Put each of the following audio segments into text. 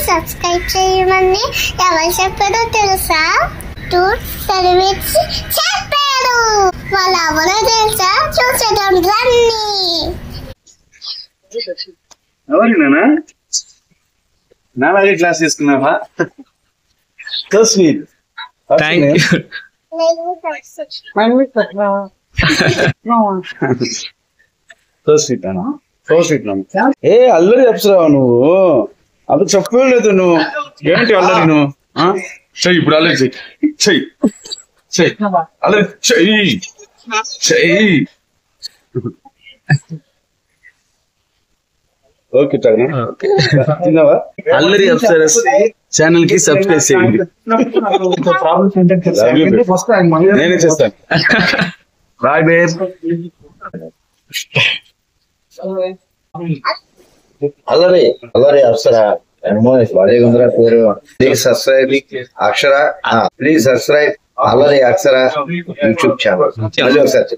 Subscribe చేయమని ఎవరు చెప్పారో తెలుసా? సర్వీస్ చెప్పారు. వాళ్ళు ఎవరో తెలుసా? చూసేద్దాం రండి. ఎవరి నాలాగే క్లాస్ తీసుకున్నావా? So sweet. Thank you. So sweet అన్నా, సో స్వీట్ అన్న. ఏ అల్లరి చెప్తున్నావా నువ్వు? అప్పుడు చెప్పలేదు నువ్వు. ఏంటి అల్లరి నువ్వు? చెయ్యి ఇప్పుడు అల్లరి చెయ్యి, చెయ్యి చెయ్యి అల్లరి చెయ్యి చెయ్యి. ఓకే తిన్నావా? అల్లరి అప్సరస్ ఛానల్ కి సబ్స్క్రైబ్ చేయండి. నేనే చేస్తాను. Bye babe. అల్లరి అల్లరి అప్సర బాగా పేరు. Please subscribe Akshara. Please subscribe Allari Akshara YouTube channel. మళ్ళీ ఒకసారి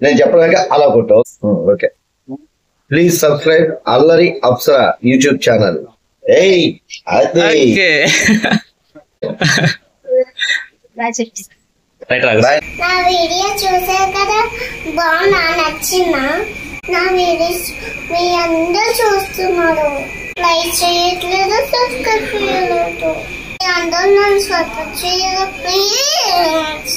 నేను చెప్పడానికి అలా కొట్టు. ఓకే. ప్లీజ్ సబ్స్క్రైబ్ అల్లరి అప్సర యూట్యూబ్ ఛానల్. ఏయ్ అదే నా వీడియో చూసారు కదా, బాగున్నా? నచ్చిందా నా వీడియోస్? మీ అందరూ చూస్తున్నారు, లైక్ చేయట్లేదు, సబ్స్క్రైబ్ చేయలేదు. మీ అందరూ నన్ను సపోర్ట్ చేయరు ప్లీజ్.